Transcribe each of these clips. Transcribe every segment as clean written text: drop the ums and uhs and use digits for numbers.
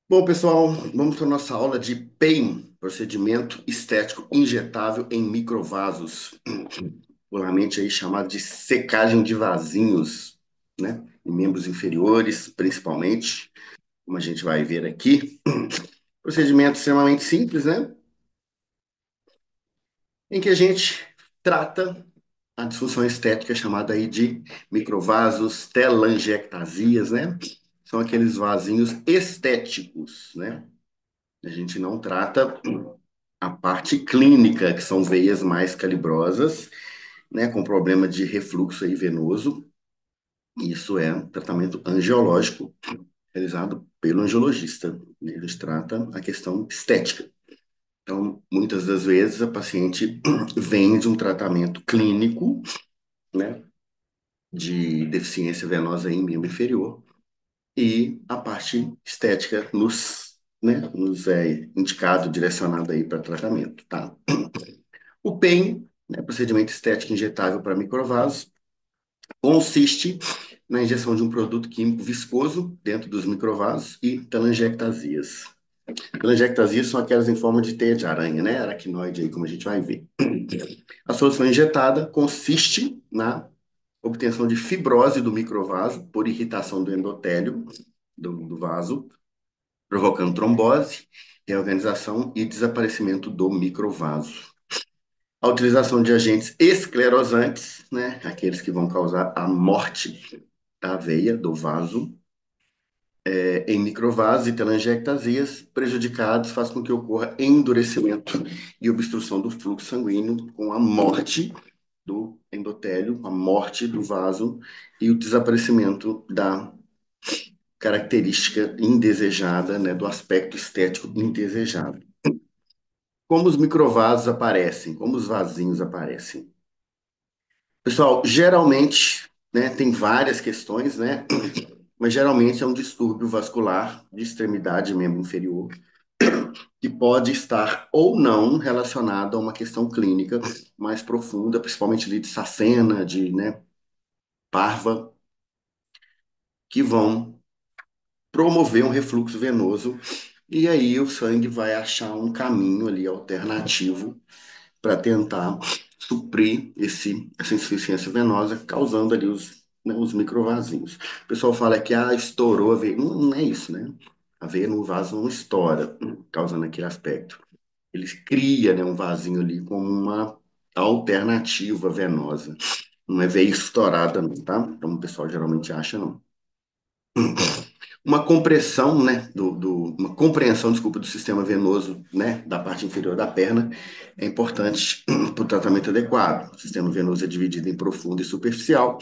Bom, pessoal, vamos para a nossa aula de PEIM, procedimento estético injetável em microvasos, popularmente aí chamado de secagem de vasinhos, né? Em membros inferiores, principalmente, como a gente vai ver aqui. Procedimento extremamente simples, né? Em que a gente trata a disfunção estética chamada aí de microvasos, telangiectasias, né? São aqueles vasinhos estéticos, né? A gente não trata a parte clínica, que são veias mais calibrosas, né, com problema de refluxo aí venoso. Isso é um tratamento angiológico realizado pelo angiologista, né? Ele trata a questão estética. Então, muitas das vezes a paciente vem de um tratamento clínico, né, de deficiência venosa em membro inferior e a parte estética nos é indicado, direcionado aí para tratamento, tá? O PEM, né, procedimento estético injetável para microvasos, consiste na injeção de um produto químico viscoso dentro dos microvasos e telangiectasias. Telangiectasias são aquelas em forma de teia de aranha, né? Aracnoide aí, como a gente vai ver. A solução injetada consiste na obtenção de fibrose do microvaso por irritação do endotélio do vaso, provocando trombose, reorganização e desaparecimento do microvaso. A utilização de agentes esclerosantes, né, aqueles que vão causar a morte da veia, do vaso, em microvasos e telangiectasias prejudicados, faz com que ocorra endurecimento e obstrução do fluxo sanguíneo, com a morte do endotélio, a morte do vaso e o desaparecimento da característica indesejada, né, do aspecto estético indesejado. Como os microvasos aparecem? Como os vasinhos aparecem? Pessoal, geralmente, né, tem várias questões, né, mas geralmente é um distúrbio vascular de extremidade membro inferior, que pode estar ou não relacionado a uma questão clínica mais profunda, principalmente ali de sacena, de, né, parva, que vão promover um refluxo venoso, e aí o sangue vai achar um caminho ali alternativo para tentar suprir essa insuficiência venosa, causando ali os microvasinhos. O pessoal fala que estourou a veia. Não, não é isso, né? A veia no vaso não estoura, causando aquele aspecto. Ele cria, né, um vasinho ali como uma alternativa venosa. Não é veia estourada, não, tá? Como o pessoal geralmente acha, não. Uma compressão, né, uma compreensão, desculpa, do sistema venoso, né, da parte inferior da perna é importante para o tratamento adequado. O sistema venoso é dividido em profundo e superficial.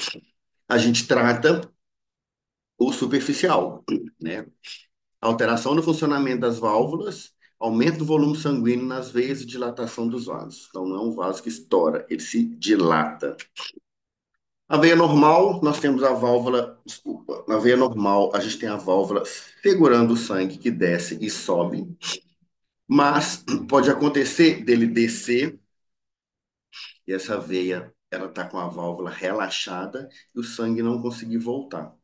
A gente trata o superficial, né? Alteração no funcionamento das válvulas, aumento do volume sanguíneo nas veias e dilatação dos vasos. Então, não é um vaso que estoura, ele se dilata. A veia normal, nós temos a válvula, desculpa, na veia normal a gente tem a válvula segurando o sangue que desce e sobe, mas pode acontecer dele descer e essa veia ela está com a válvula relaxada e o sangue não conseguir voltar.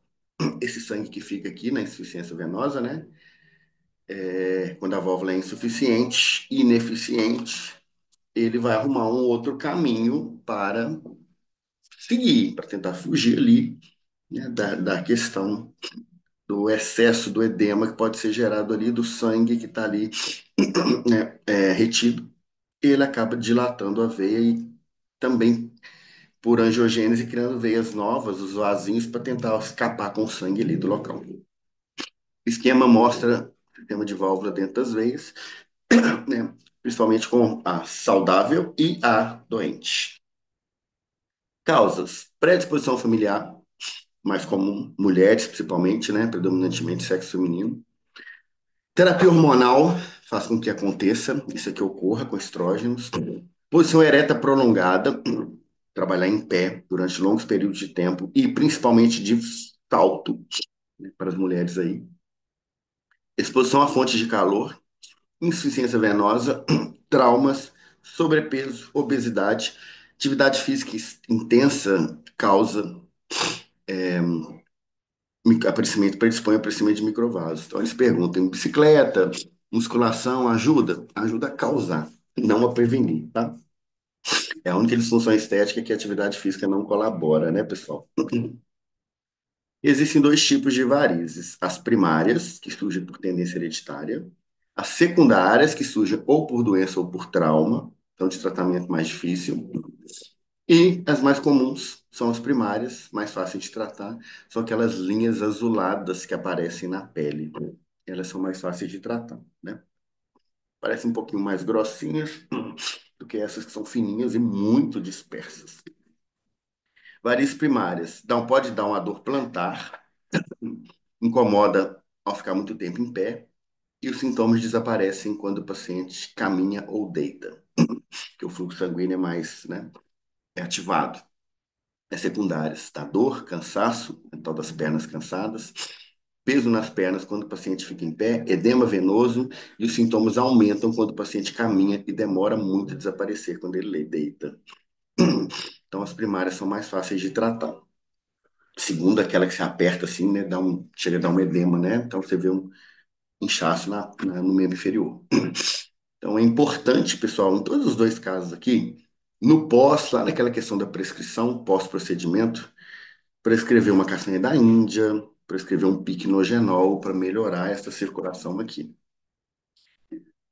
Esse sangue que fica aqui na insuficiência venosa, né? Quando a válvula é insuficiente, ineficiente, ele vai arrumar um outro caminho para seguir, para tentar fugir ali, né, da questão do excesso do edema que pode ser gerado ali do sangue que está ali, né, retido, ele acaba dilatando a veia e também por angiogênese criando veias novas, os vasinhos, para tentar escapar com o sangue ali do local. O esquema mostra o sistema de válvula dentro das veias, né, principalmente com a saudável e a doente. Causas: predisposição familiar, mais comum, mulheres principalmente, né, predominantemente sexo feminino. Terapia hormonal faz com que aconteça, isso aqui ocorra com estrógenos. Posição ereta prolongada, trabalhar em pé durante longos períodos de tempo e principalmente de salto, né, para as mulheres aí. Exposição a fontes de calor, insuficiência venosa, traumas, sobrepeso, obesidade, atividade física intensa causa aparecimento, predispõe ao aparecimento de microvasos. Então, eles perguntam: bicicleta, musculação ajuda? Ajuda a causar, não a prevenir, tá? É a única disfunção estética que a atividade física não colabora, né, pessoal? Existem dois tipos de varizes: as primárias, que surgem por tendência hereditária, as secundárias, que surgem ou por doença ou por trauma, então de tratamento mais difícil, e as mais comuns são as primárias, mais fáceis de tratar, são aquelas linhas azuladas que aparecem na pele. Elas são mais fáceis de tratar, né? Parecem um pouquinho mais grossinhas do que essas que são fininhas e muito dispersas. Varizes primárias, pode dar uma dor plantar, incomoda ao ficar muito tempo em pé, e os sintomas desaparecem quando o paciente caminha ou deita, que o fluxo sanguíneo é mais, né, é ativado. É secundárias, tá? Dor, cansaço, tal das pernas cansadas, peso nas pernas quando o paciente fica em pé, edema venoso, e os sintomas aumentam quando o paciente caminha e demora muito a desaparecer quando ele deita. Então, as primárias são mais fáceis de tratar. Segunda, aquela que se aperta assim, né? Chega a dar um edema, né? Então, você vê um inchaço no membro inferior. Então, é importante, pessoal, em todos os dois casos aqui, no pós, lá naquela questão da prescrição, pós-procedimento, prescrever uma castanha da Índia, prescrever um piquenogenol para melhorar essa circulação aqui.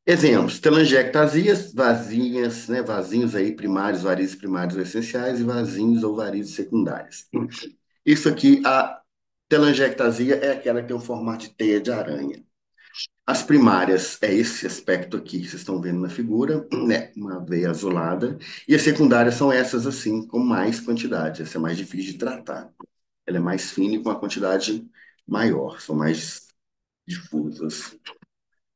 Exemplos: telangiectasias, vasinhas, né, vasinhos aí primários, varizes primários ou essenciais, e vasinhos ou varizes secundárias. Isso aqui, a telangiectasia é aquela que tem o formato de teia de aranha. As primárias é esse aspecto aqui que vocês estão vendo na figura, né? Uma veia azulada. E as secundárias são essas assim, com mais quantidade. Essa é mais difícil de tratar. Ela é mais fina e com uma quantidade maior, são mais difusas.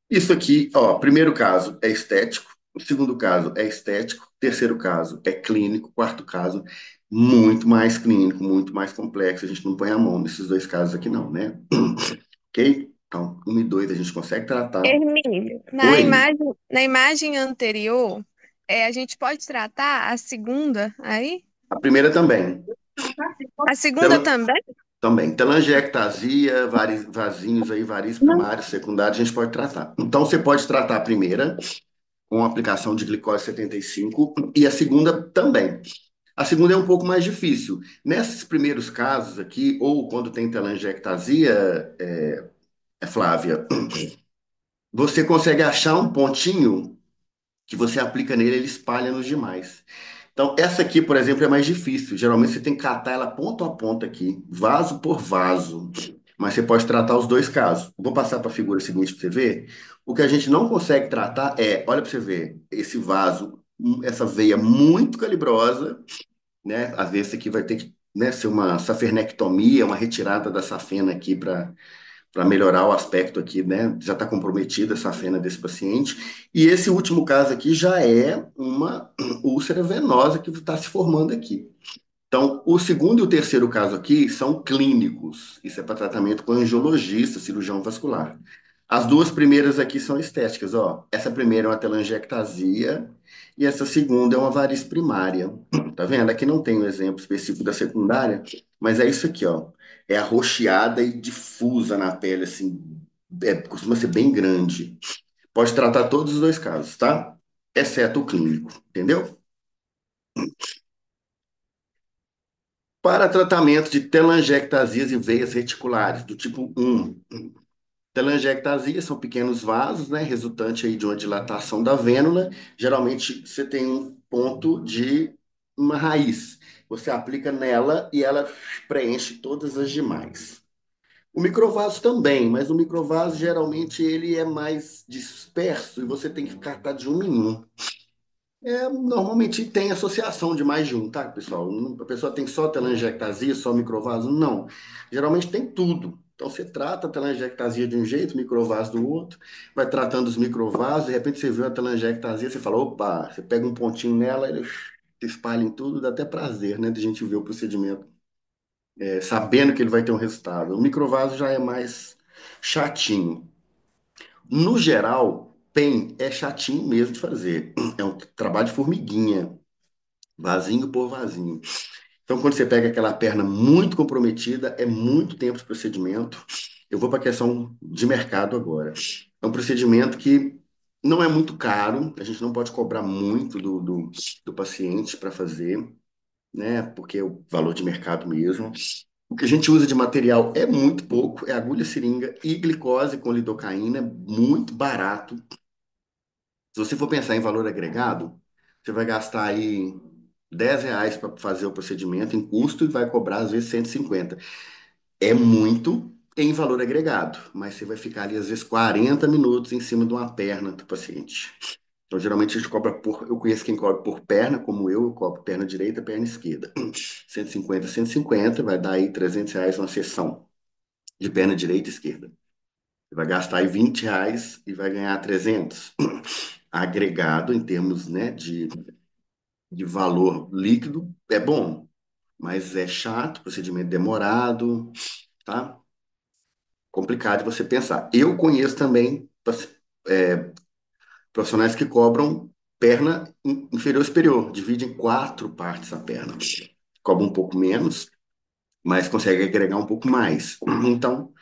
Isso aqui, ó, primeiro caso é estético, o segundo caso é estético, terceiro caso é clínico, quarto caso muito mais clínico, muito mais complexo. A gente não põe a mão nesses dois casos aqui não, né? Ok? Então, um e dois a gente consegue tratar. Hermínio, Oi, na imagem anterior, a gente pode tratar a segunda aí? a primeira também. A segunda Tel- também? Também. Telangiectasia, vasinhos aí, varizes primários, secundários, a gente pode tratar. Então, você pode tratar a primeira com aplicação de glicose 75 e a segunda também. A segunda é um pouco mais difícil. Nesses primeiros casos aqui, ou quando tem telangiectasia, Flávia, você consegue achar um pontinho que você aplica nele, ele espalha nos demais. Então, essa aqui, por exemplo, é mais difícil. Geralmente você tem que catar ela ponto a ponto aqui, vaso por vaso. Mas você pode tratar os dois casos. Vou passar para a figura seguinte para você ver. O que a gente não consegue tratar é, olha para você ver, esse vaso, essa veia muito calibrosa, né? Às vezes aqui vai ter que, né, ser uma safenectomia, uma retirada da safena aqui para melhorar o aspecto aqui, né? Já está comprometida essa safena desse paciente. E esse último caso aqui já é uma úlcera venosa que está se formando aqui. Então, o segundo e o terceiro caso aqui são clínicos. Isso é para tratamento com angiologista, cirurgião vascular. As duas primeiras aqui são estéticas, ó. Essa primeira é uma telangiectasia e essa segunda é uma variz primária. Tá vendo? Aqui não tem o exemplo específico da secundária, mas é isso aqui, ó. É arroxeada e difusa na pele, assim, costuma ser bem grande. Pode tratar todos os dois casos, tá? Exceto o clínico, entendeu? Para tratamento de telangiectasias e veias reticulares, do tipo 1. Telangiectasias são pequenos vasos, né, resultante aí de uma dilatação da vênula. Geralmente você tem um ponto de uma raiz. Você aplica nela e ela preenche todas as demais. O microvaso também, mas o microvaso geralmente ele é mais disperso e você tem que catar de um em um. Normalmente tem associação de mais de um, tá, pessoal? A pessoa tem só telangiectasia, só microvaso? Não. Geralmente tem tudo. Então você trata a telangiectasia de um jeito, microvaso do outro, vai tratando os microvasos, de repente você vê a telangiectasia, você fala, opa, você pega um pontinho nela, ele se espalha em tudo, dá até prazer, né, de a gente ver o procedimento, sabendo que ele vai ter um resultado. O microvaso já é mais chatinho. No geral, PEN é chatinho mesmo de fazer. É um trabalho de formiguinha, vasinho por vasinho. Então, quando você pega aquela perna muito comprometida, é muito tempo de procedimento. Eu vou para a questão de mercado agora. É um procedimento que não é muito caro, a gente não pode cobrar muito do paciente para fazer, né? Porque é o valor de mercado mesmo. O que a gente usa de material é muito pouco, é agulha, seringa e glicose com lidocaína, é muito barato. Se você for pensar em valor agregado, você vai gastar aí R$ 10 para fazer o procedimento em custo e vai cobrar às vezes 150. É muito em valor agregado, mas você vai ficar ali às vezes 40 minutos em cima de uma perna do paciente. Então, geralmente a gente cobra por. Eu conheço quem cobra por perna, como eu cobro perna direita, perna esquerda. 150, 150, vai dar aí R$ 300 uma sessão de perna direita e esquerda. Você vai gastar aí R$ 20 e vai ganhar 300. Agregado em termos, né, de valor líquido, é bom, mas é chato, procedimento demorado, tá? Complicado de você pensar. Eu conheço também profissionais que cobram perna inferior e superior, divide em quatro partes a perna. Cobra um pouco menos, mas consegue agregar um pouco mais. Então,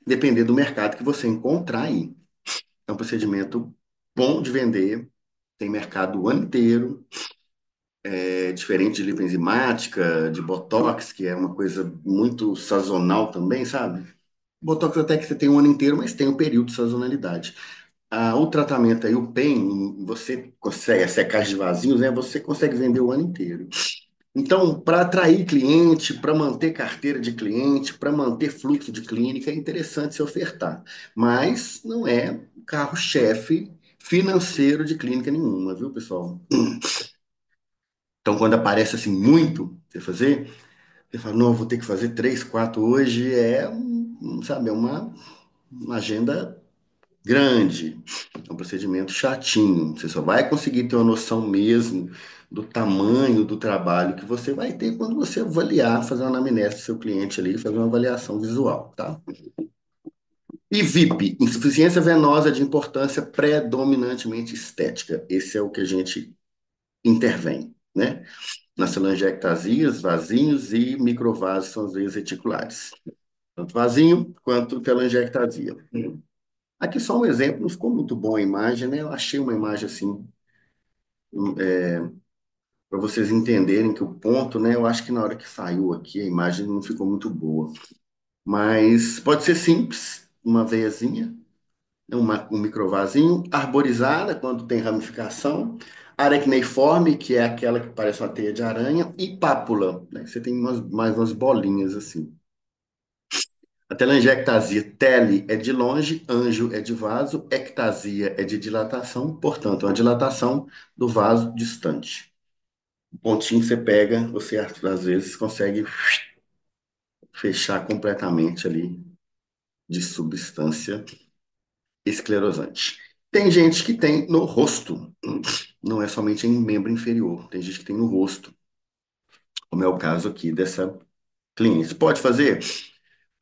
depender do mercado que você encontrar aí. É um procedimento bom de vender, tem mercado o ano inteiro, é diferente de lipoenzimática, de botox, que é uma coisa muito sazonal também, sabe? Botox até que você tem um ano inteiro, mas tem um período de sazonalidade. O tratamento aí, o PEN, você consegue, a secagem de vasinhos, né? Você consegue vender o ano inteiro. Então, para atrair cliente, para manter carteira de cliente, para manter fluxo de clínica, é interessante se ofertar. Mas não é o carro-chefe financeiro de clínica nenhuma, viu, pessoal? Então, quando aparece assim muito você fazer, você fala, não, vou ter que fazer três, quatro hoje, sabe, é uma agenda grande, é um procedimento chatinho. Você só vai conseguir ter uma noção mesmo do tamanho do trabalho que você vai ter quando você avaliar, fazer uma anamnese do seu cliente ali, fazer uma avaliação visual, tá? E VIP, insuficiência venosa de importância predominantemente estética. Esse é o que a gente intervém, né? Nas telangiectasias, vasinhos e microvasos são as veias reticulares. Tanto vasinho quanto telangiectasia. Aqui só um exemplo, não ficou muito bom a imagem, né? Eu achei uma imagem assim, para vocês entenderem que o ponto, né? Eu acho que na hora que saiu aqui a imagem não ficou muito boa. Mas pode ser simples, uma veiazinha, né? Um microvasinho, arborizada quando tem ramificação, aracneiforme, que é aquela que parece uma teia de aranha, e pápula, né? Você tem mais umas bolinhas assim. A telangiectasia, tele é de longe, anjo é de vaso, ectasia é de dilatação, portanto, é uma dilatação do vaso distante. O pontinho que você pega, você às vezes consegue fechar completamente ali de substância esclerosante. Tem gente que tem no rosto, não é somente em membro inferior, tem gente que tem no rosto, como é o caso aqui dessa cliente. Pode fazer?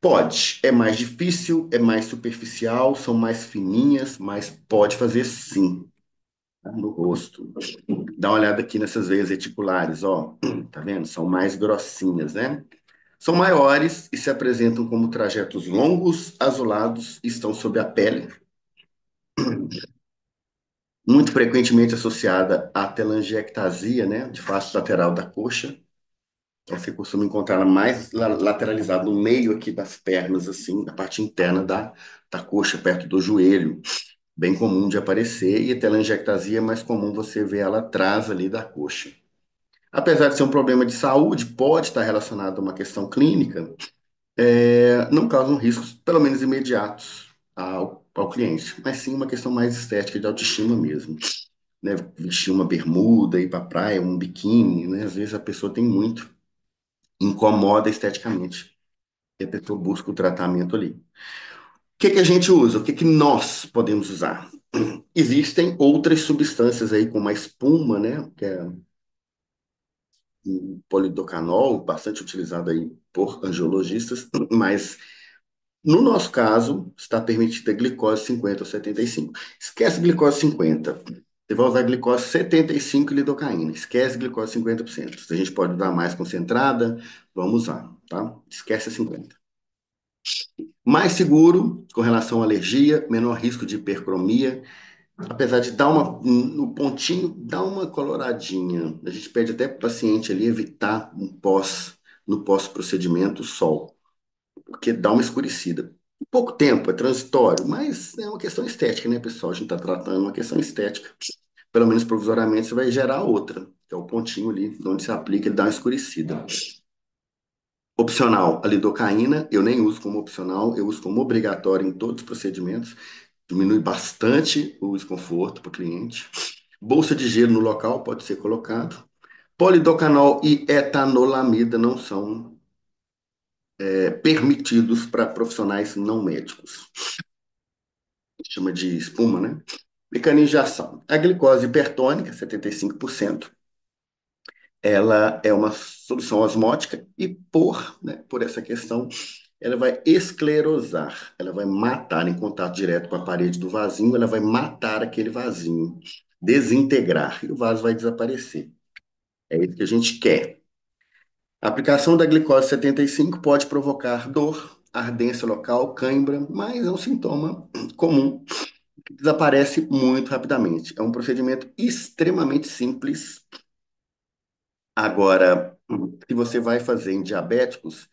Pode. É mais difícil, é mais superficial, são mais fininhas, mas pode fazer sim, tá? No rosto. Dá uma olhada aqui nessas veias reticulares, ó. Tá vendo? São mais grossinhas, né? São maiores e se apresentam como trajetos longos, azulados, e estão sob a pele, muito frequentemente associada à telangiectasia, né, de face lateral da coxa. Então, você costuma encontrar ela mais lateralizada no meio aqui das pernas, assim, na parte interna da coxa, perto do joelho. Bem comum de aparecer, e a telangiectasia é mais comum você ver ela atrás ali da coxa. Apesar de ser um problema de saúde, pode estar relacionado a uma questão clínica, não causam riscos, pelo menos imediatos, ao cliente, mas sim uma questão mais estética de autoestima mesmo. Né? Vestir uma bermuda, ir para a praia, um biquíni, né? Às vezes a pessoa tem muito, incomoda esteticamente, e a pessoa busca o tratamento ali. O que que a gente usa? O que que nós podemos usar? Existem outras substâncias aí com uma espuma, né? Que é o polidocanol, bastante utilizado aí por angiologistas, mas no nosso caso está permitida a glicose 50 ou 75. Esquece glicose 50. Você vai usar glicose 75 e lidocaína. Esquece glicose 50%. Se a gente pode usar mais concentrada, vamos usar, tá? Esquece a 50. Mais seguro com relação à alergia, menor risco de hipercromia, apesar de dar uma, no pontinho, dar uma coloradinha. A gente pede até para o paciente ali evitar no pós-procedimento, sol, porque dá uma escurecida. Pouco tempo, é transitório, mas é uma questão estética, né, pessoal? A gente está tratando uma questão estética. Pelo menos provisoriamente, você vai gerar outra, que é o pontinho ali, onde se aplica, ele dá uma escurecida. Opcional, a lidocaína, eu nem uso como opcional, eu uso como obrigatório em todos os procedimentos, diminui bastante o desconforto para o cliente. Bolsa de gelo no local pode ser colocado. Polidocanol e etanolamida não são permitidos para profissionais não médicos. Chama de espuma, né? Mecanismo de ação. A glicose hipertônica, 75%, ela é uma solução osmótica e por essa questão, ela vai esclerosar, ela vai matar em contato direto com a parede do vasinho, ela vai matar aquele vasinho, desintegrar, e o vaso vai desaparecer. É isso que a gente quer. A aplicação da glicose 75 pode provocar dor, ardência local, cãibra, mas é um sintoma comum que desaparece muito rapidamente. É um procedimento extremamente simples. Agora, se você vai fazer em diabéticos,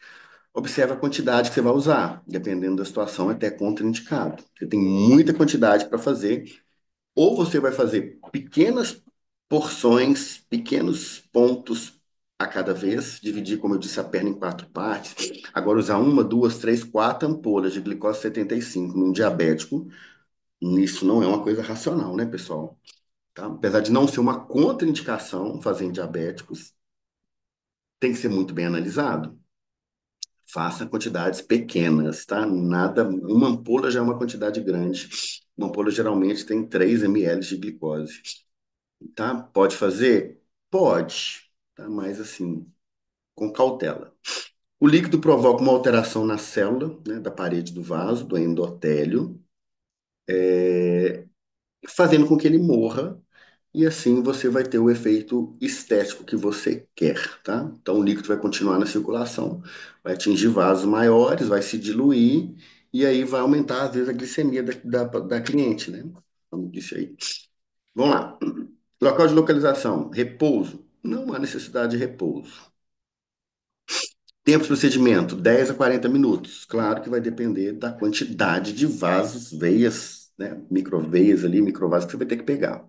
observe a quantidade que você vai usar. Dependendo da situação, é até contraindicado. Você tem muita quantidade para fazer, ou você vai fazer pequenas porções, pequenos pontos a cada vez, dividir, como eu disse, a perna em quatro partes. Agora, usar uma, duas, três, quatro ampolas de glicose 75 num diabético, isso não é uma coisa racional, né, pessoal? Tá? Apesar de não ser uma contraindicação fazer em diabéticos, tem que ser muito bem analisado. Faça quantidades pequenas, tá? Nada, uma ampola já é uma quantidade grande. Uma ampola geralmente tem 3 ml de glicose, tá? Pode fazer? Pode, tá? Mas assim, com cautela. O líquido provoca uma alteração na célula, né, da parede do vaso, do endotélio, fazendo com que ele morra. E assim você vai ter o efeito estético que você quer, tá? Então o líquido vai continuar na circulação, vai atingir vasos maiores, vai se diluir, e aí vai aumentar, às vezes, a glicemia da cliente, né? Como disse aí. Vamos lá. Local de localização, repouso. Não há necessidade de repouso. Tempo de procedimento, 10 a 40 minutos. Claro que vai depender da quantidade de vasos, veias, né? Microveias ali, microvasos que você vai ter que pegar.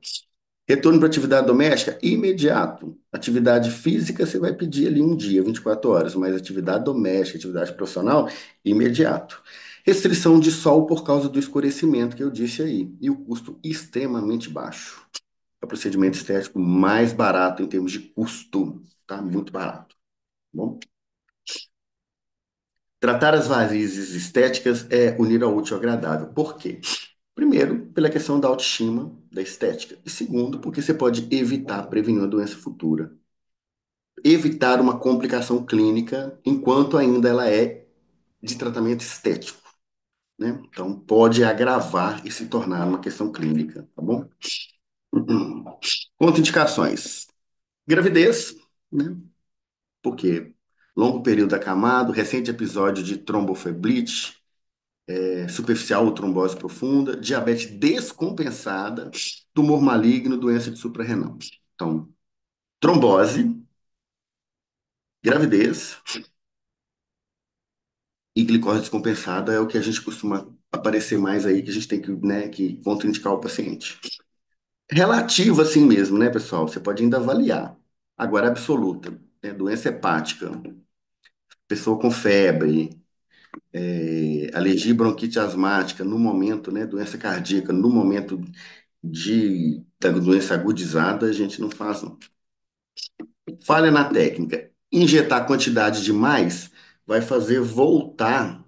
Retorno para atividade doméstica, imediato. Atividade física, você vai pedir ali um dia, 24 horas, mas atividade doméstica, atividade profissional, imediato. Restrição de sol por causa do escurecimento que eu disse aí. E o custo extremamente baixo. É o procedimento estético mais barato em termos de custo, tá? Muito barato. Bom, tratar as varizes estéticas é unir ao útil ao agradável. Por quê? Primeiro, pela questão da autoestima, da estética. E segundo, porque você pode evitar prevenir uma doença futura. Evitar uma complicação clínica enquanto ainda ela é de tratamento estético, né? Então, pode agravar e se tornar uma questão clínica, tá bom? Contraindicações. Gravidez, né? Porque longo período acamado, recente episódio de trombofleblite, superficial ou trombose profunda, diabetes descompensada, tumor maligno, doença de suprarrenal. Então, trombose, gravidez e glicose descompensada é o que a gente costuma aparecer mais aí, que a gente tem que, né, que contraindicar o paciente. Relativo assim mesmo, né, pessoal? Você pode ainda avaliar. Agora, absoluta, né? Doença hepática, pessoa com febre, alergia e bronquite asmática no momento, né, doença cardíaca no momento da doença agudizada, a gente não faz, não. Falha na técnica. Injetar quantidade demais vai fazer voltar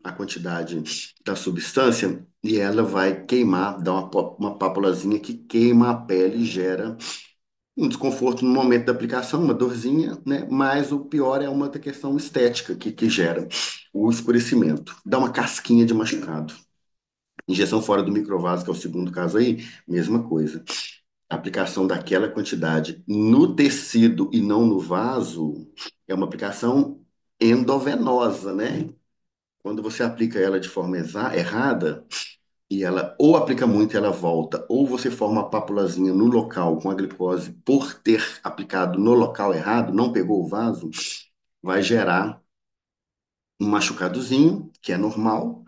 a quantidade da substância e ela vai queimar, dar uma papulazinha que queima a pele e gera um desconforto no momento da aplicação, uma dorzinha, né? Mas o pior é uma questão estética que gera o escurecimento, dá uma casquinha de machucado. Injeção fora do microvaso, que é o segundo caso aí, mesma coisa. A aplicação daquela quantidade no tecido e não no vaso é uma aplicação endovenosa, né? Quando você aplica ela de forma errada, e ela ou aplica muito e ela volta, ou você forma uma papulazinha no local com a glicose por ter aplicado no local errado, não pegou o vaso, vai gerar um machucadozinho, que é normal,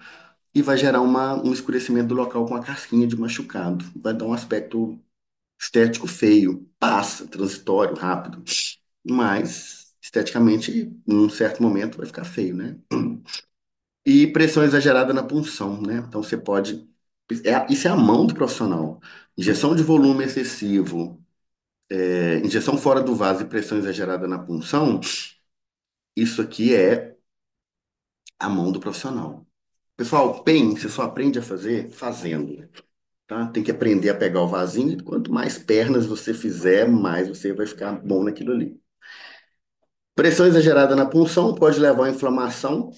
e vai gerar um escurecimento do local com a casquinha de machucado. Vai dar um aspecto estético feio. Passa, transitório, rápido, mas esteticamente, num certo momento, vai ficar feio, né? E pressão exagerada na punção, né? Então você pode. Isso é a mão do profissional. Injeção de volume excessivo, injeção fora do vaso e pressão exagerada na punção, isso aqui é a mão do profissional. Pessoal, PEN, você só aprende a fazer fazendo, tá? Tem que aprender a pegar o vasinho, e quanto mais pernas você fizer, mais você vai ficar bom naquilo ali. Pressão exagerada na punção pode levar a inflamação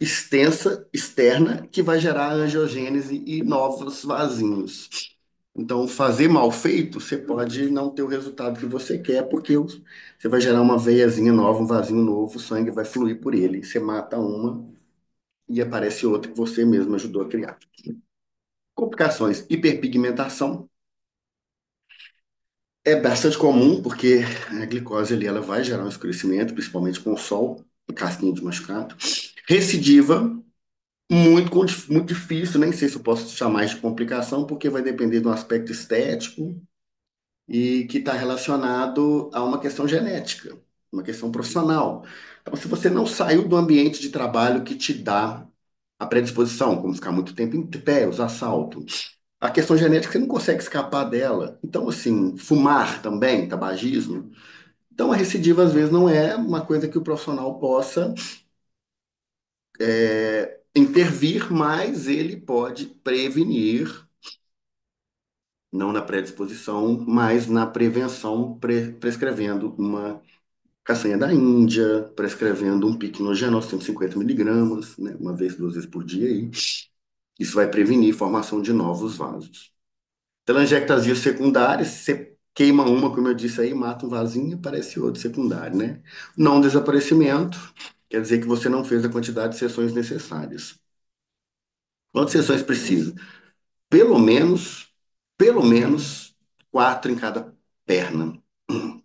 extensa, externa, que vai gerar angiogênese e novos vasinhos. Então, fazer mal feito, você pode não ter o resultado que você quer, porque você vai gerar uma veiazinha nova, um vasinho novo, o sangue vai fluir por ele. Você mata uma e aparece outra que você mesmo ajudou a criar. Complicações, hiperpigmentação. É bastante comum, porque a glicose ali ela vai gerar um escurecimento, principalmente com o sol, casquinha de machucado. Recidiva, muito difícil, nem sei se eu posso chamar isso de complicação, porque vai depender do aspecto estético e que está relacionado a uma questão genética, uma questão profissional. Então, se você não saiu do ambiente de trabalho que te dá a predisposição, como ficar muito tempo em pé, usar salto, a questão genética você não consegue escapar dela. Então, assim, fumar também, tabagismo. Então, a recidiva, às vezes, não é uma coisa que o profissional possa intervir, mas ele pode prevenir, não na predisposição, mas na prevenção, prescrevendo uma castanha da Índia, prescrevendo um piquenogenol 150 miligramas, né, uma vez, duas vezes por dia aí. Isso vai prevenir formação de novos vasos. Telangiectasias secundárias, você queima uma, como eu disse aí, mata um vasinho, aparece outro secundário, né? Não desaparecimento, quer dizer que você não fez a quantidade de sessões necessárias. Quantas sessões precisa? Pelo menos, pelo menos, quatro em cada perna,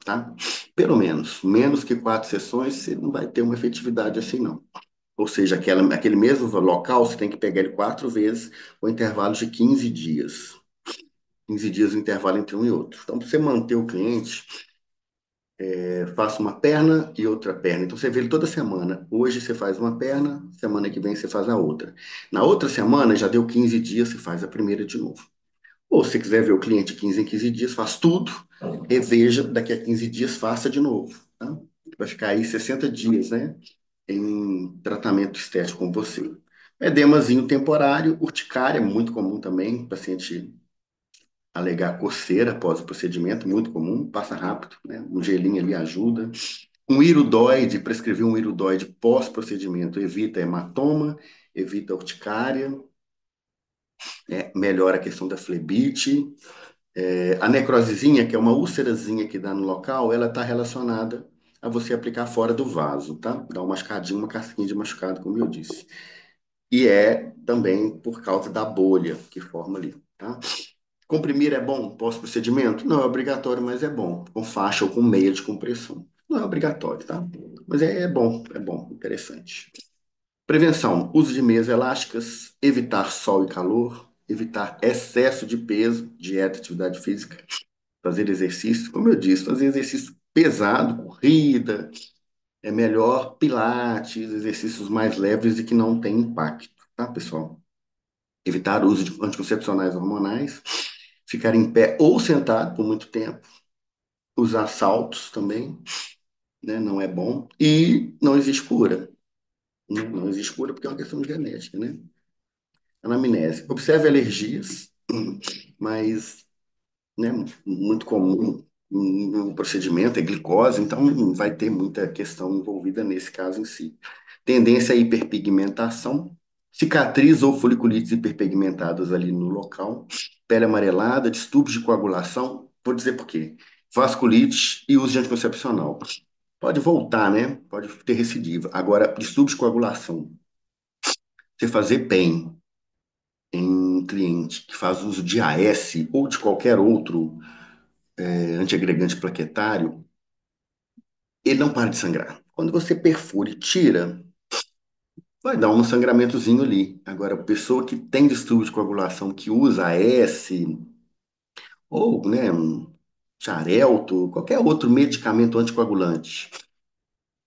tá? Pelo menos. Menos que quatro sessões, você não vai ter uma efetividade assim, não. Ou seja, aquele mesmo local, você tem que pegar ele quatro vezes, com intervalos de 15 dias. 15 dias o intervalo entre um e outro. Então, para você manter o cliente, faça uma perna e outra perna. Então, você vê ele toda semana. Hoje você faz uma perna, semana que vem você faz a outra. Na outra semana, já deu 15 dias, você faz a primeira de novo. Ou se quiser ver o cliente 15 em 15 dias, faz tudo, reveja, daqui a 15 dias faça de novo. Tá? Vai ficar aí 60 dias, né, em tratamento estético com você. Edemazinho temporário, urticária, muito comum também, o paciente alegar coceira após o procedimento, muito comum, passa rápido, né? Um gelinho ali ajuda. Um iridoide, prescrever um iridoide pós-procedimento, evita hematoma, evita urticária, melhora a questão da flebite. A necrosezinha, que é uma úlcerazinha que dá no local, ela está relacionada a você aplicar fora do vaso, tá? Dá uma machucadinha, uma casquinha de machucado, como eu disse. E é também por causa da bolha que forma ali, tá? Comprimir é bom pós-procedimento? Não é obrigatório, mas é bom. Com faixa ou com meia de compressão. Não é obrigatório, tá? Mas é bom, interessante. Prevenção: uso de meias elásticas, evitar sol e calor, evitar excesso de peso, dieta, atividade física, fazer exercício, como eu disse, fazer exercício pesado, corrida, é melhor pilates, exercícios mais leves e que não têm impacto, tá, pessoal? Evitar o uso de anticoncepcionais hormonais, ficar em pé ou sentado por muito tempo, usar saltos também, né, não é bom, e não existe cura, né? Não existe cura porque é uma questão genética, né? Anamnese. Observe alergias, mas, né, muito comum no procedimento é glicose, então não vai ter muita questão envolvida nesse caso em si. Tendência à hiperpigmentação, cicatriz ou foliculites hiperpigmentadas ali no local, pele amarelada, distúrbios de coagulação, vou dizer por quê. Vasculite e uso de anticoncepcional. Pode voltar, né? Pode ter recidiva. Agora, distúrbios de coagulação. Você fazer PEN em um cliente que faz uso de AS ou de qualquer outro antiagregante plaquetário, ele não para de sangrar. Quando você perfura e tira, vai dar um sangramentozinho ali. Agora, a pessoa que tem distúrbio de coagulação, que usa AS, ou, né, um xarelto, qualquer outro medicamento anticoagulante,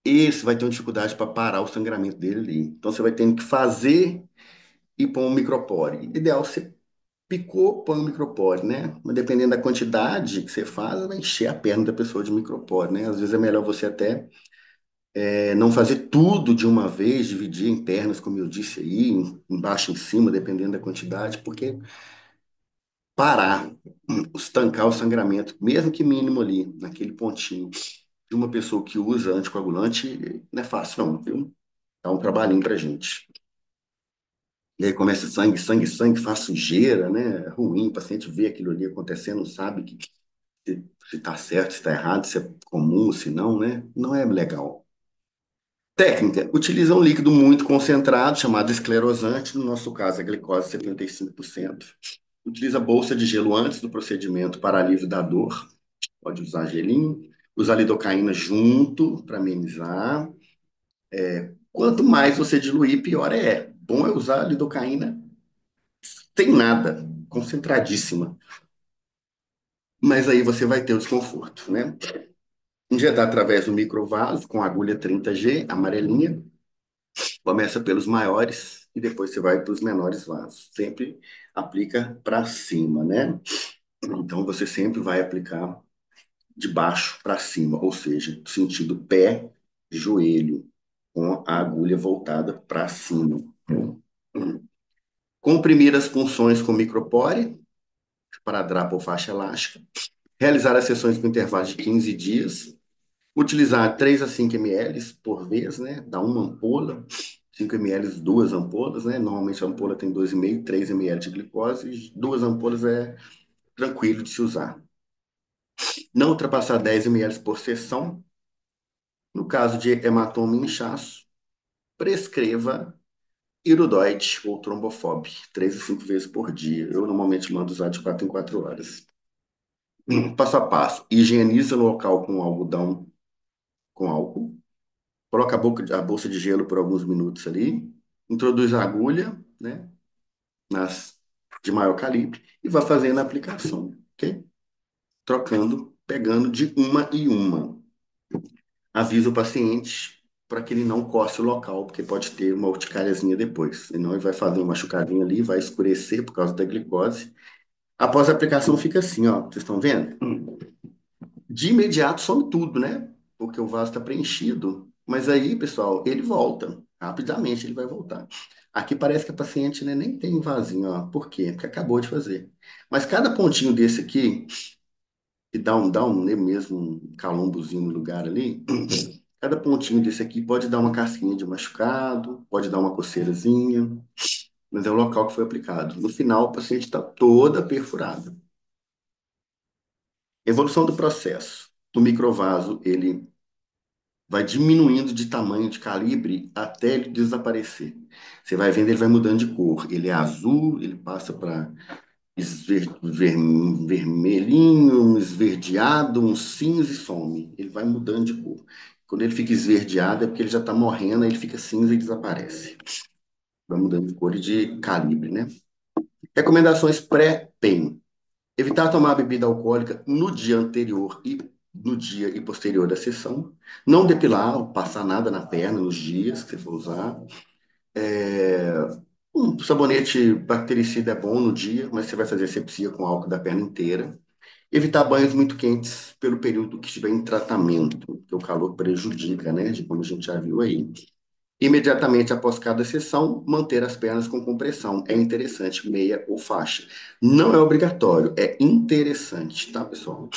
esse vai ter uma dificuldade para parar o sangramento dele ali. Então, você vai tendo que fazer e pôr um micropore. Ideal, você picou, põe um micropore, né? Mas dependendo da quantidade que você faz, vai encher a perna da pessoa de micropore, né? Às vezes é melhor você até não fazer tudo de uma vez, dividir em pernas, como eu disse aí, embaixo e em cima, dependendo da quantidade, porque parar, estancar o sangramento, mesmo que mínimo ali, naquele pontinho, de uma pessoa que usa anticoagulante, não é fácil, não, viu? Dá um trabalhinho pra gente. E aí começa sangue, sangue, sangue, faz sujeira, né? É ruim, o paciente vê aquilo ali acontecendo, não sabe que se está certo, se está errado, se é comum, se não, né? Não é legal. Técnica: utiliza um líquido muito concentrado, chamado esclerosante, no nosso caso, a glicose 75%. Utiliza bolsa de gelo antes do procedimento para alívio da dor. Pode usar gelinho. Usar lidocaína junto para amenizar. Quanto mais você diluir, pior é. Bom é usar lidocaína sem nada, concentradíssima. Mas aí você vai ter o desconforto, né? Injetar através do microvaso com agulha 30G, amarelinha. Começa pelos maiores e depois você vai para os menores vasos. Sempre aplica para cima, né? Então você sempre vai aplicar de baixo para cima, ou seja, sentido pé, joelho, com a agulha voltada para cima. Comprimir as punções com micropore, esparadrapo ou faixa elástica. Realizar as sessões com intervalo de 15 dias. Utilizar 3 a 5 ml por vez, né? Dá uma ampola, 5 ml, duas ampolas, né? Normalmente a ampola tem 2,5, 3 ml de glicose, duas ampolas é tranquilo de se usar. Não ultrapassar 10 ml por sessão. No caso de hematoma e inchaço, prescreva Irudoid ou Trombofob, 3 a 5 vezes por dia. Eu normalmente mando usar de 4 em 4 horas. Passo a passo. Higieniza o local com algodão com álcool. Coloca a bolsa de gelo por alguns minutos ali. Introduz a agulha, né? Nas de maior calibre e vai fazendo a aplicação, ok? Trocando, pegando de uma em uma. Avisa o paciente para que ele não coce o local, porque pode ter uma urticáriazinha depois. Senão ele vai fazer um machucadinho ali, vai escurecer por causa da glicose. Após a aplicação fica assim, ó. Vocês estão vendo? De imediato some tudo, né? Porque o vaso está preenchido. Mas aí, pessoal, ele volta. Rapidamente ele vai voltar. Aqui parece que a paciente, né, nem tem vasinho, ó. Por quê? Porque acabou de fazer. Mas cada pontinho desse aqui, que dá um né, mesmo um calombozinho no lugar ali, cada pontinho desse aqui pode dar uma casquinha de machucado, pode dar uma coceirazinha, mas é o local que foi aplicado. No final, o paciente está toda perfurada. Evolução do processo. O microvaso, ele vai diminuindo de tamanho, de calibre, até ele desaparecer. Você vai vendo, ele vai mudando de cor. Ele é azul, ele passa para vermelhinho, um esverdeado, um cinza e some. Ele vai mudando de cor. Quando ele fica esverdeado, é porque ele já está morrendo, aí ele fica cinza e desaparece. Vai mudando de cor e de calibre, né? Recomendações pré-PEN. Evitar tomar bebida alcoólica no dia anterior e no dia e posterior da sessão. Não depilar ou passar nada na perna nos dias que você for usar. Um sabonete bactericida é bom no dia, mas você vai fazer asepsia com álcool da perna inteira. Evitar banhos muito quentes pelo período que estiver em tratamento, porque o calor prejudica, né? De como a gente já viu aí. Imediatamente após cada sessão, manter as pernas com compressão. É interessante, meia ou faixa. Não é obrigatório, é interessante, tá, pessoal?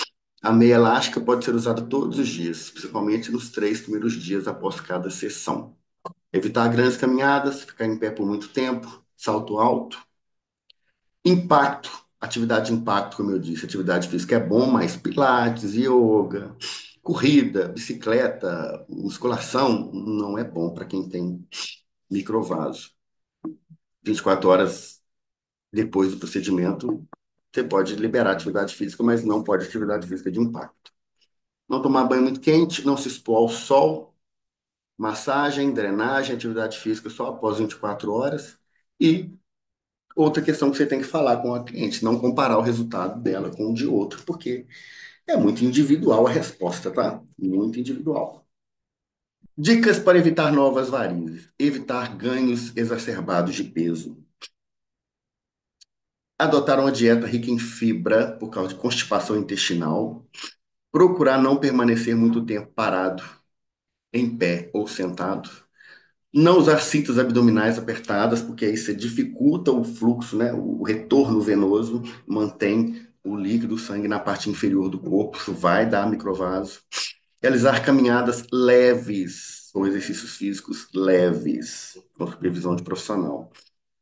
A meia elástica pode ser usada todos os dias, principalmente nos 3 primeiros dias após cada sessão. Evitar grandes caminhadas, ficar em pé por muito tempo, salto alto. Impacto, atividade de impacto, como eu disse, atividade física é bom, mas pilates, yoga, corrida, bicicleta, musculação não é bom para quem tem microvaso. 24 horas depois do procedimento, você pode liberar atividade física, mas não pode atividade física de impacto. Não tomar banho muito quente, não se expor ao sol, massagem, drenagem, atividade física só após 24 horas. E outra questão que você tem que falar com a cliente, não comparar o resultado dela com o de outro, porque é muito individual a resposta, tá? Muito individual. Dicas para evitar novas varizes. Evitar ganhos exacerbados de peso. Adotar uma dieta rica em fibra por causa de constipação intestinal. Procurar não permanecer muito tempo parado, em pé ou sentado. Não usar cintas abdominais apertadas, porque aí você dificulta o fluxo, né? O retorno venoso, mantém o líquido, o sangue na parte inferior do corpo, isso vai dar microvaso. Realizar caminhadas leves ou exercícios físicos leves, com supervisão de profissional.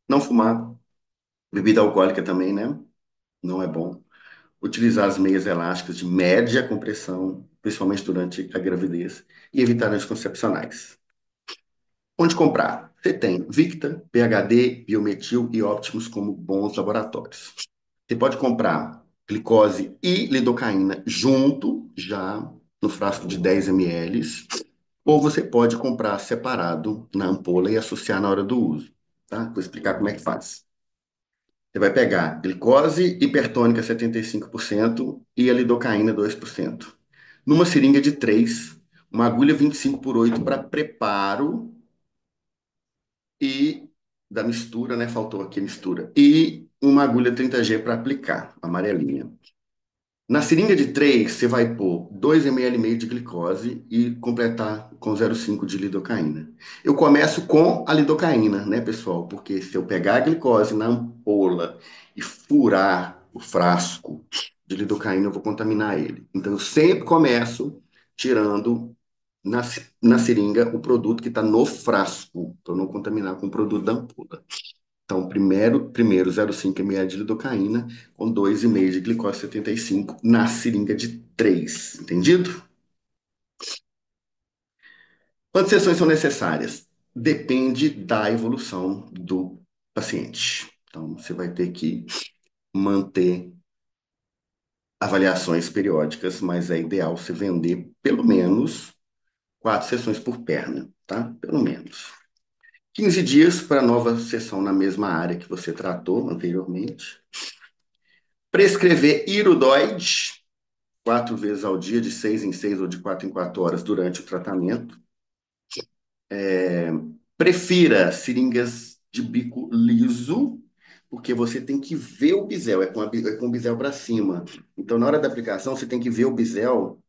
Não fumar, bebida alcoólica também, né? Não é bom. Utilizar as meias elásticas de média compressão, principalmente durante a gravidez, e evitar anticoncepcionais. Onde comprar? Você tem Victa, PhD, Biometil e Optimus como bons laboratórios. Você pode comprar glicose e lidocaína junto, já no frasco de 10 ml, ou você pode comprar separado na ampola e associar na hora do uso, tá? Vou explicar como é que faz. Você vai pegar glicose hipertônica 75% e a lidocaína 2%. Numa seringa de 3, uma agulha 25 por 8 para preparo e da mistura, né? Faltou aqui a mistura. E uma agulha 30G para aplicar, amarelinha. Na seringa de 3, você vai pôr 2,5 ml de glicose e completar com 0,5 de lidocaína. Eu começo com a lidocaína, né, pessoal? Porque se eu pegar a glicose na ampola e furar o frasco de lidocaína, eu vou contaminar ele. Então, eu sempre começo tirando na seringa o produto que está no frasco, para não contaminar com o produto da ampola. Então, primeiro 0,5 ml de lidocaína com 2,5 de glicose 75 na seringa de 3, entendido? Quantas sessões são necessárias? Depende da evolução do paciente. Então, você vai ter que manter avaliações periódicas, mas é ideal você vender pelo menos 4 sessões por perna, tá? Pelo menos. 15 dias para nova sessão na mesma área que você tratou anteriormente. Prescrever irudoide 4 vezes ao dia, de 6 em 6 ou de 4 em 4 horas durante o tratamento. Prefira seringas de bico liso, porque você tem que ver o bisel, é com o bisel para cima. Então, na hora da aplicação, você tem que ver o bisel,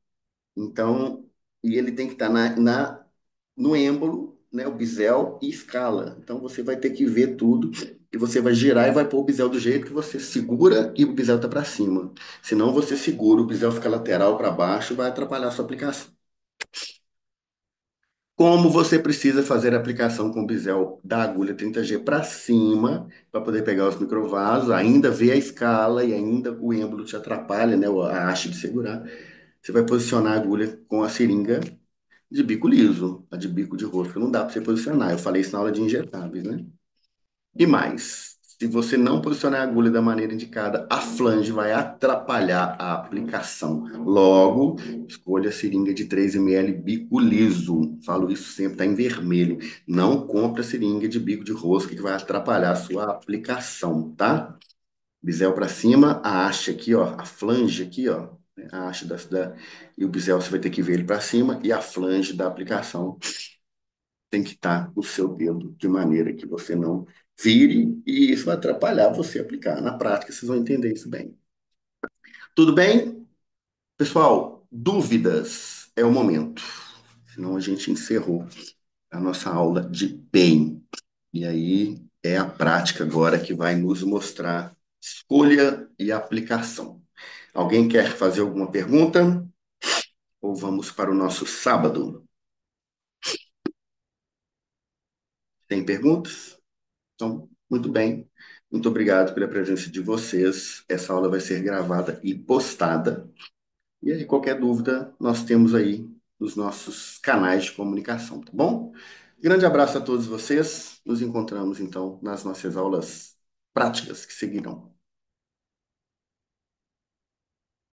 então, e ele tem que estar no êmbolo, né, o bisel e escala. Então, você vai ter que ver tudo, e você vai girar e vai pôr o bisel do jeito que você segura e o bisel está para cima. Senão, você segura, o bisel fica lateral para baixo, vai atrapalhar a sua aplicação. Como você precisa fazer a aplicação com o bisel da agulha 30G para cima, para poder pegar os microvasos, ainda ver a escala e ainda o êmbolo te atrapalha, né, a haste de segurar. Você vai posicionar a agulha com a seringa de bico liso, a de bico de rosca. Não dá para você posicionar. Eu falei isso na aula de injetáveis, né? E mais, se você não posicionar a agulha da maneira indicada, a flange vai atrapalhar a aplicação. Logo, escolha a seringa de 3 ml bico liso. Falo isso sempre, está em vermelho. Não compre a seringa de bico de rosca que vai atrapalhar a sua aplicação, tá? Bisel para cima, a haste aqui, ó, a flange aqui, ó, a haste e o bisel você vai ter que ver ele para cima e a flange da aplicação tem que estar no seu dedo de maneira que você não vire e isso vai atrapalhar você aplicar. Na prática, vocês vão entender isso bem. Tudo bem? Pessoal, dúvidas é o momento. Senão a gente encerrou a nossa aula de bem. E aí é a prática agora que vai nos mostrar escolha e aplicação. Alguém quer fazer alguma pergunta? Ou vamos para o nosso sábado? Tem perguntas? Então, muito bem. Muito obrigado pela presença de vocês. Essa aula vai ser gravada e postada. E aí, qualquer dúvida, nós temos aí os nossos canais de comunicação, tá bom? Grande abraço a todos vocês. Nos encontramos, então, nas nossas aulas práticas que seguirão.